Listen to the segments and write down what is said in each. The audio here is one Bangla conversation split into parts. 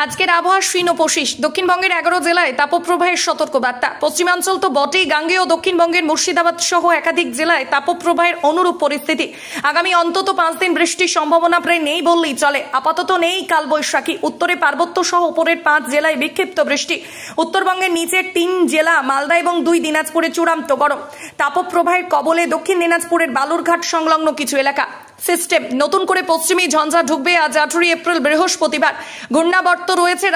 আজকের আবহাওয়া শীর্ণপোষিস। দক্ষিণবঙ্গের 11 জেলায় তাপপ্রবাহের সতর্কবার্তা। পশ্চিমাঞ্চল তো বটেই, গাঙ্গেয় দক্ষিণবঙ্গের মুর্শিদাবাদ সহ একাধিক জেলায় তাপপ্রবাহের অনুরূপ পরিস্থিতি। আগামী অন্তত 5 দিন বৃষ্টির সম্ভাবনা প্রায় নেই বললেই চলে। আপাতত নেই কালবৈশাখী। উত্তরে পার্বত্য সহ উপরের 5 জেলায় বিক্ষিপ্ত বৃষ্টি। উত্তরবঙ্গের নিচের 3 জেলা মালদা এবং 2 দিনাজপুরে চূড়ান্ত গরম। তাপপ্রবাহের কবলে দক্ষিণ দিনাজপুরের বালুরঘাট সংলগ্ন কিছু এলাকা। সিস্টেম নতুন করে পশ্চিমী ঝঞ্ঝা ঢুকবে আজ 18 এপ্রিল বৃহস্পতিবার। ঘূর্ণাবর্ত রয়েছে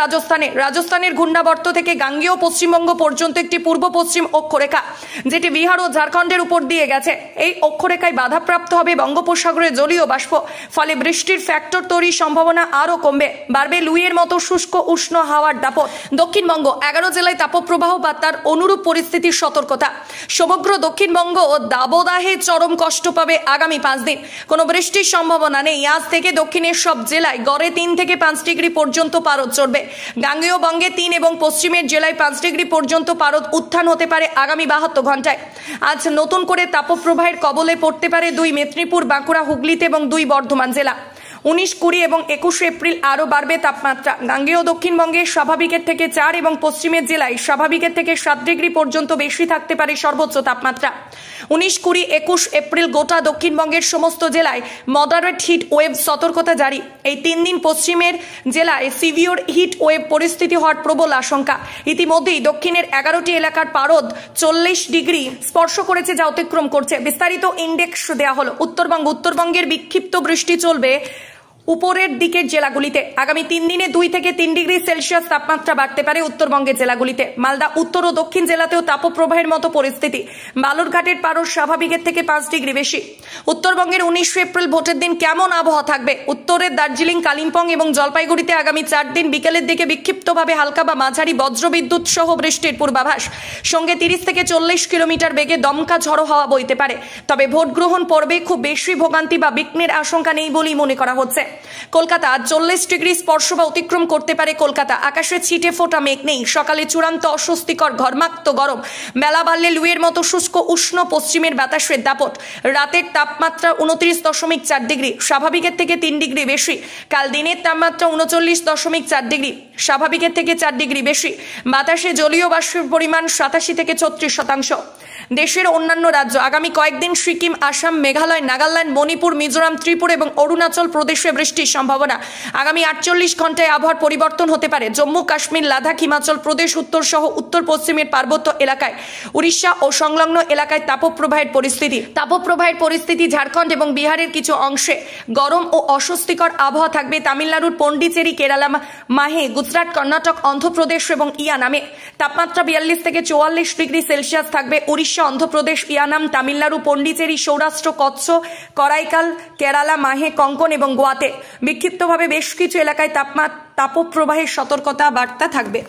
রাজস্থানের ঘূর্ণাবর্ত থেকে গাঙ্গেয় পশ্চিমবঙ্গ পর্যন্ত একটি পূর্ব পশ্চিম অক্ষরেখা, যেটি বিহার ও ঝাড়খণ্ডের উপর দিয়ে গেছে। এই অক্ষরেখায় বাধাপ্রাপ্ত হবে বঙ্গোপসাগরের জলীয় বাষ্প, ফলে বৃষ্টির ফ্যাক্টর তৈরির সম্ভাবনা আরও কমবে। বাড়বে লুইয়ের মতো শুষ্ক উষ্ণ হাওয়ার দাপট। দক্ষিণবঙ্গ 11 জেলায় তাপপ্রবাহ বা তার অনুরূপ পরিস্থিতির সতর্কতা। সমগ্র দক্ষিণবঙ্গ ও দাবদাহে চরম কষ্ট পাবে আগামী 5 দিন। কোনো বৃষ্টির সম্ভাবনা নেই। আজ থেকে দক্ষিণের সব জেলায় গড়ে 3 থেকে 5 ডিগ্রি পর্যন্ত পারদ চড়বে। গাঙ্গেয় বঙ্গে 3 এবং পশ্চিমের জেলায় 5 ডিগ্রি পর্যন্ত পারদ উত্থান হতে পারে আগামী 72 ঘন্টায়। আজ নতুন করে তাপপ্রবাহের কবলে পড়তে পারে 2 মেদিনীপুর, বাঁকুড়া, হুগলিতে এবং 2 বর্ধমান জেলা। 19, 20 এবং 21 এপ্রিল আরও বাড়বে তাপমাত্রা। গাঙ্গেয় দক্ষিণবঙ্গে স্বাভাবিকের থেকে 4 এবং পশ্চিমের জেলায় স্বাভাবিকের থেকে 7 ডিগ্রি পর্যন্ত বেশি থাকতে পারে সর্বোচ্চ তাপমাত্রা। 19, 20, 21 এপ্রিল গোটা দক্ষিণবঙ্গের সমস্ত জেলায় মডারেট হিট ওয়েভ সতর্কতা জারি। এই 3 দিন পশ্চিমের জেলায় সিভিয়র হিট ওয়েভ পরিস্থিতি হওয়ার প্রবল আশঙ্কা। ইতিমধ্যেই দক্ষিণের 11টি এলাকার পারদ 40 ডিগ্রি স্পর্শ করেছে, যা অতিক্রম করছে। বিস্তারিত ইন্ডেক্স দেওয়া হলো। উত্তরবঙ্গের বিক্ষিপ্ত বৃষ্টি চলবে উপরের দিকের জেলাগুলিতে। আগামী 3 দিনে 2 থেকে 3 ডিগ্রি সেলসিয়াস তাপমাত্রা বাড়তে পারে উত্তরবঙ্গের জেলাগুলিতে। মালদা উত্তর ও দক্ষিণ জেলাতেও তাপপ্রবাহের মতো পরিস্থিতি। বালুরঘাটের পারদ স্বাভাবিকের থেকে 5 ডিগ্রি বেশি। উত্তরবঙ্গের 19 এপ্রিল ভোটের দিন কেমন আবহাওয়া থাকবে? উত্তরের দার্জিলিং, কালিম্পং এবং জলপাইগুড়িতে আগামী 4 দিন বিকেলের দিকে বিক্ষিপ্তভাবে হালকা বা মাঝারি বজ্রবিদ্যুৎ সহ বৃষ্টির পূর্বাভাস। সঙ্গে 30 থেকে 40 কিলোমিটার বেগে দমকা ঝড়ো হাওয়া বইতে পারে। তবে ভোট গ্রহণ পর্বে খুব বেশি ভোগান্তি বা বিঘ্নের আশঙ্কা নেই বলেই মনে করা হচ্ছে। কলকাতা 40 ডিগ্রি স্পর্শ বা অতিক্রম করতে পারে কলকাতা। আকাশে ছিটে ফোটা মেঘ নেই। সকালে চূড়ান্ত অস্বস্তিকর ঘর্মাক্ত গরম। বেলা বাড়লে লুইয়ের মতো শুষ্ক উষ্ণ পশ্চিমের বাতাসের দাপট। রাতের তাপমাত্রা 29.4 ডিগ্রি, স্বাভাবিকের থেকে 3 ডিগ্রি বেশি। কাল দিনের তাপমাত্রা 39.4 ডিগ্রি, স্বাভাবিকের থেকে 4 ডিগ্রি বেশি। বাতাসে জলীয় বাষ্পের পরিমাণ 87 থেকে 36%। দেশের অন্যান্য রাজ্য আগামী কয়েকদিন সিকিম, আসাম, মেঘালয়, নাগাল্যান্ড, মণিপুর, মিজোরাম, ত্রিপুরা এবং অরুণাচল প্রদেশে বৃষ্টির সম্ভাবনা। আগামী 48 ঘন্টায় আবহাওয়ার পরিবর্তন হতে পারে জম্মু কাশ্মীর, লাদাখ, হিমাচল প্রদেশ, উত্তর সহ উত্তর পশ্চিমের পার্বত্য এলাকায়, উড়িষ্যা ও সংলগ্ন এলাকায় তাপপ্রবাহের পরিস্থিতি ঝাড়খণ্ড এবং বিহারের কিছু অংশে গরম ও অস্বস্তিকর আবহাওয়া থাকবে। তামিলনাড়ুর পন্ডিচেরি, কেরালা, মাহে, গুজরাট, কর্ণাটক, অন্ধ্রপ্রদেশ এবং ইয়ানামে তাপমাত্রা 42 থেকে 44 ডিগ্রি সেলসিয়াস থাকবে। উড়িষ্যা, অন্ধ্রপ্রদেশ, ইয়ানাম, তামিলনাড়ু, পন্ডিচেরি, সৌরাষ্ট্র, কচ্ছ, করাইকাল, কেরালা, মাহে, কঙ্কন এবং গোয়াতে বিক্ষিপ্তভাবে বেশ কিছু এলাকায় তাপপ্রবাহের সতর্কতা বার্তা থাকবে।